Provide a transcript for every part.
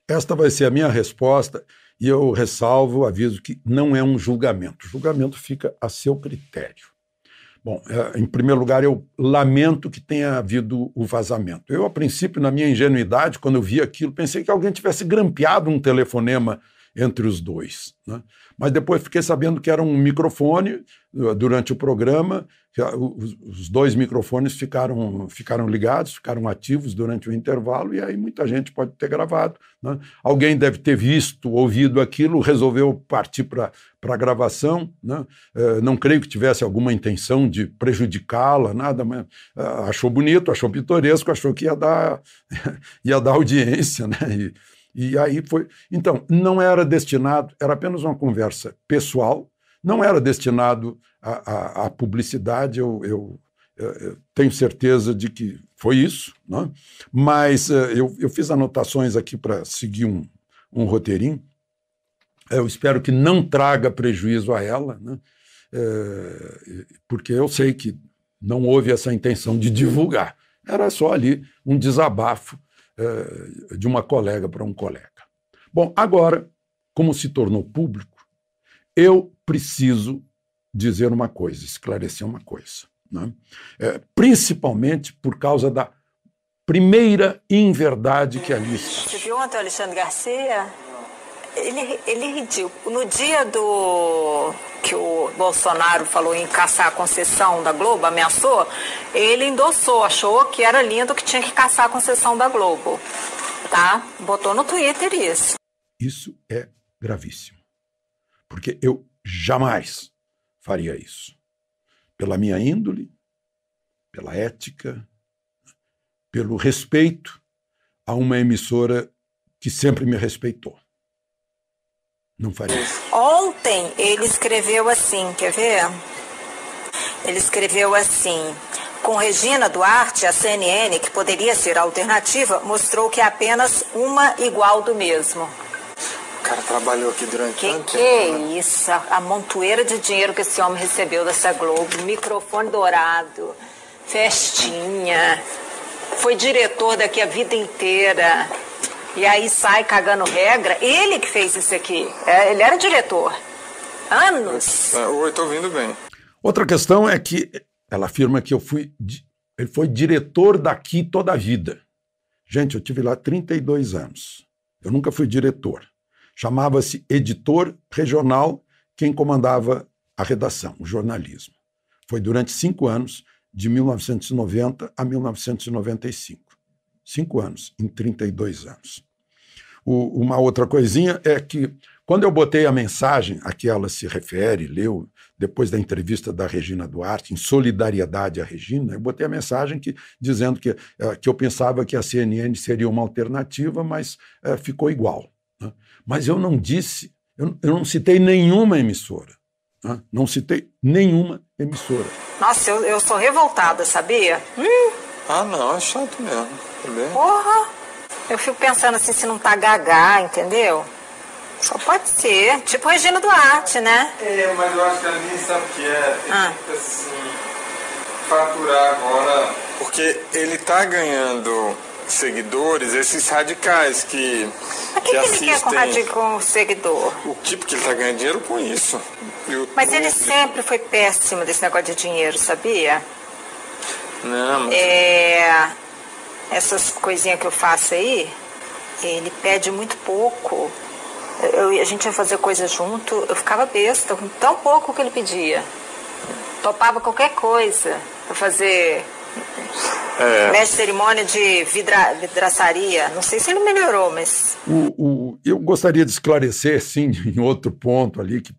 esta vai ser a minha resposta e eu ressalvo, aviso que não é um julgamento. O julgamento fica a seu critério. Bom, em primeiro lugar, eu lamento que tenha havido o vazamento. Eu, a princípio, na minha ingenuidade, quando eu vi aquilo, pensei que alguém tivesse grampeado um telefonema entre os dois, né? Mas depois fiquei sabendo que era um microfone durante o programa, que os dois microfones ficaram ligados, ficaram ativos durante o intervalo, e aí muita gente pode ter gravado, né? Alguém deve ter visto, ouvido aquilo, resolveu partir para a gravação, né? Não creio que tivesse alguma intenção de prejudicá-la, nada, mas achou bonito, achou pitoresco, achou que ia dar audiência, né? E aí foi. Então, não era destinado, era apenas uma conversa pessoal, não era destinado à publicidade, eu tenho certeza de que foi isso, né? Mas eu fiz anotações aqui para seguir um roteirinho. Eu espero que não traga prejuízo a ela, né? Porque eu sei que não houve essa intenção de divulgar, era só ali um desabafo de uma colega para um colega. Bom, agora, como se tornou público, eu preciso dizer uma coisa, esclarecer uma coisa, né? Principalmente por causa da primeira inverdade que ali está. Você viu ontem o Alexandre Garcia? Ele ridiu. No dia que o Bolsonaro falou em caçar a concessão da Globo, ameaçou, ele endossou, achou que era lindo, que tinha que caçar a concessão da Globo. Tá? Botou no Twitter isso. Isso é gravíssimo. Porque eu jamais faria isso. Pela minha índole, pela ética, pelo respeito a uma emissora que sempre me respeitou. Não faria isso. Ontem ele escreveu assim, quer ver? Ele escreveu assim: com Regina Duarte, a CNN, que poderia ser a alternativa, mostrou que é apenas uma igual do mesmo. O cara trabalhou aqui durante tanto tempo. Que é isso? A montoeira de dinheiro que esse homem recebeu dessa Globo, microfone dourado, festinha, foi diretor daqui a vida inteira. E aí sai cagando regra. Ele que fez isso aqui. Ele era diretor. Anos. Oi, estou ouvindo bem. Outra questão é que ela afirma que ele foi diretor daqui toda a vida. Gente, eu tive lá 32 anos. Eu nunca fui diretor. Chamava-se editor regional quem comandava a redação, o jornalismo. Foi durante 5 anos, de 1990 a 1995. 5 anos, em 32 anos. Uma outra coisinha é que, quando eu botei a mensagem a que ela se refere, leu, depois da entrevista da Regina Duarte, em solidariedade à Regina, eu botei a mensagem dizendo que eu pensava que a CNN seria uma alternativa, mas ficou igual, né? Mas eu não disse, eu não citei nenhuma emissora. Né? Não citei nenhuma emissora. Nossa, eu sou revoltada, sabia? Ah, não, é chato mesmo. Também. Porra! Eu fico pensando assim, se não tá gagá, entendeu? Só pode ser. Tipo Regina Duarte, né? Mas eu acho que ela nem sabe o que é. Tipo assim, faturar agora. Porque ele tá ganhando seguidores, esses radicais que assistem. Mas o que ele quer com seguidor? O que? Porque ele tá ganhando dinheiro com isso. Mas ele sempre foi péssimo desse negócio de dinheiro, sabia? Não, mas... Essas coisinhas que eu faço aí, ele pede muito pouco. A gente ia fazer coisa junto, eu ficava besta com tão pouco que ele pedia. Topava qualquer coisa para fazer mestre de cerimônia de vidraçaria. Não sei se ele melhorou, mas... Eu gostaria de esclarecer, sim, em outro ponto ali, que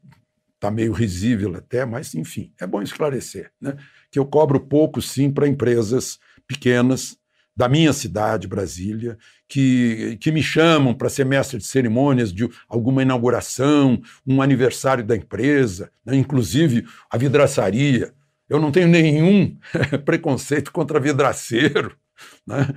está meio risível até, mas, enfim, é bom esclarecer, né? Que eu cobro pouco, sim, para empresas pequenas, da minha cidade, Brasília, que me chamam para ser mestre de cerimônias de alguma inauguração, um aniversário da empresa, né? Inclusive a vidraçaria. Eu não tenho nenhum preconceito contra vidraceiro, né?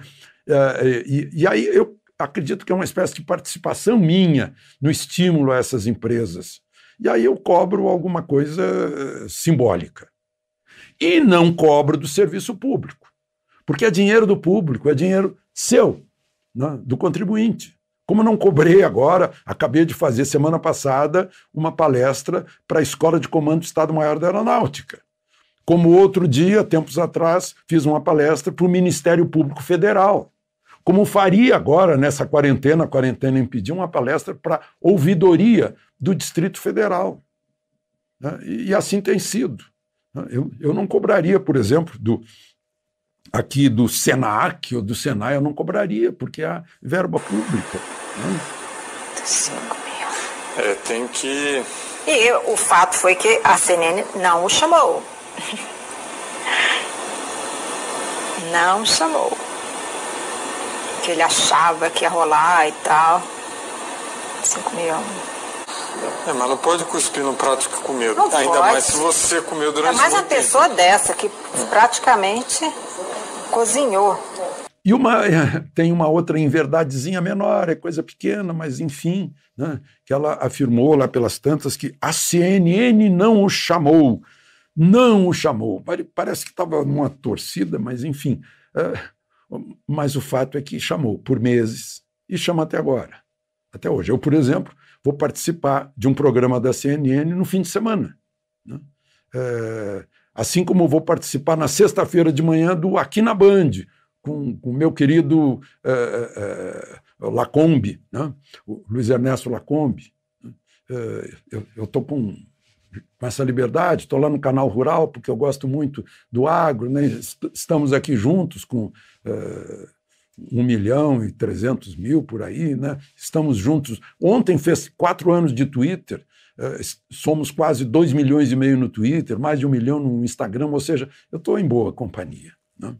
E aí eu acredito que é uma espécie de participação minha no estímulo a essas empresas. E aí eu cobro alguma coisa simbólica. E não cobro do serviço público. Porque é dinheiro do público, é dinheiro seu, né, do contribuinte. Como não cobrei agora, acabei de fazer semana passada uma palestra para a Escola de Comando do Estado-Maior da Aeronáutica. Como outro dia, tempos atrás, fiz uma palestra para o Ministério Público Federal. Como faria agora, nessa quarentena, a quarentena impediu, uma palestra para a ouvidoria do Distrito Federal. E assim tem sido. Eu não cobraria, por exemplo, aqui do SENAC ou do SENAI, eu não cobraria, porque há verba pública. 5 mil. Tem que... E o fato foi que a CNN não o chamou. Não chamou. Que ele achava que ia rolar e tal. 5 mil. Mas não pode cuspir no prato que comeu. Não Ainda pode. mais se você comeu durante Ainda mais uma muito tempo. pessoa dessa que praticamente cozinhou. E tem uma outra inverdadezinha menor, é coisa pequena, mas enfim, né, que ela afirmou lá pelas tantas que a CNN não o chamou. Não o chamou. Parece que estava numa torcida, mas enfim. Mas o fato é que chamou por meses e chama até agora. Até hoje. Eu, por exemplo, vou participar de um programa da CNN no fim de semana. Né? Assim como vou participar na sexta-feira de manhã do Aqui na Band, com o meu querido Lacombe, né? O Luiz Ernesto Lacombe. Eu estou com essa liberdade, estou lá no Canal Rural, porque eu gosto muito do agro, né? Estamos aqui juntos com 1.300.000 por aí, né? Estamos juntos. Ontem fez 4 anos de Twitter, somos quase 2,5 milhões no Twitter, mais de 1 milhão no Instagram, ou seja, eu estou em boa companhia. Né?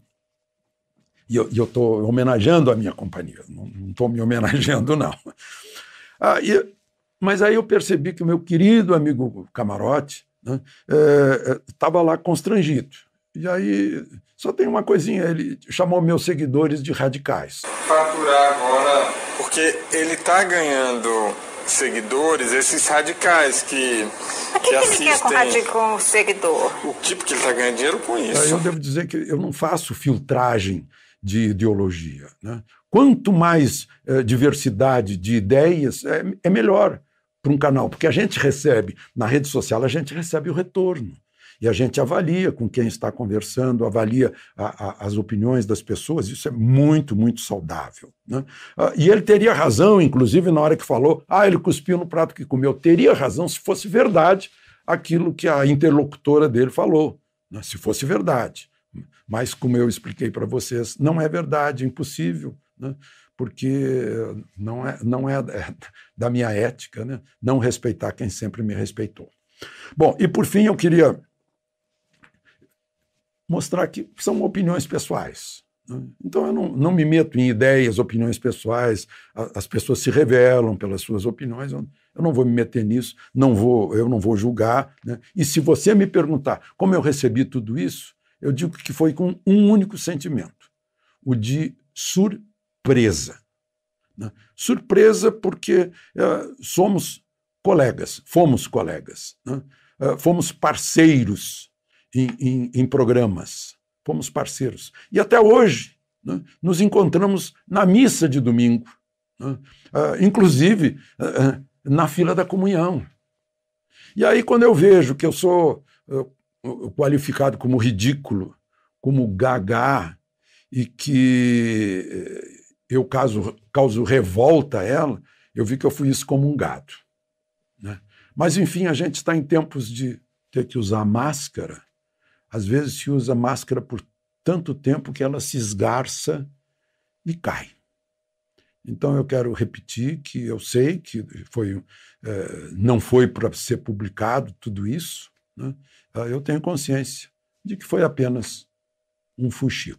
E eu estou homenageando a minha companhia, não estou me homenageando, não. Mas aí eu percebi que o meu querido amigo Camarote estava lá constrangido. E aí só tem uma coisinha, ele chamou meus seguidores de radicais. Faturar agora, porque ele está ganhando seguidores, esses radicais que assistem. Ele quer com o seguidor? O tipo que ele está ganhando dinheiro com isso. Eu devo dizer que eu não faço filtragem de ideologia. Né? Quanto mais diversidade de ideias, é melhor para um canal, porque a gente recebe, na rede social, a gente recebe o retorno. E a gente avalia com quem está conversando, avalia as opiniões das pessoas, isso é muito, muito saudável. Né? E ele teria razão, inclusive, na hora que falou, ele cuspiu no prato que comeu. Teria razão se fosse verdade aquilo que a interlocutora dele falou, né? Se fosse verdade. Mas, como eu expliquei para vocês, não é verdade, é impossível, né? Porque não é da minha ética, né? Não respeitar quem sempre me respeitou. Bom, e por fim eu queria mostrar que são opiniões pessoais. Né? Então eu não me meto em ideias, opiniões pessoais, as pessoas se revelam pelas suas opiniões, eu não vou me meter nisso, eu não vou julgar. Né? E se você me perguntar como eu recebi tudo isso, eu digo que foi com um único sentimento, o de surpresa. Né? Surpresa porque fomos colegas, né? Fomos parceiros em programas, fomos parceiros. E até hoje, né, nos encontramos na missa de domingo, né? Inclusive na fila da comunhão. E aí quando eu vejo que eu sou qualificado como ridículo, como gaga, e que eu causo revolta a ela, eu vi que eu fui excomungado. Né? Mas, enfim, a gente está em tempos de ter que usar máscara. Às vezes se usa máscara por tanto tempo que ela se esgarça e cai. Então eu quero repetir que eu sei que não foi para ser publicado tudo isso, né? Eu tenho consciência de que foi apenas um fuxico.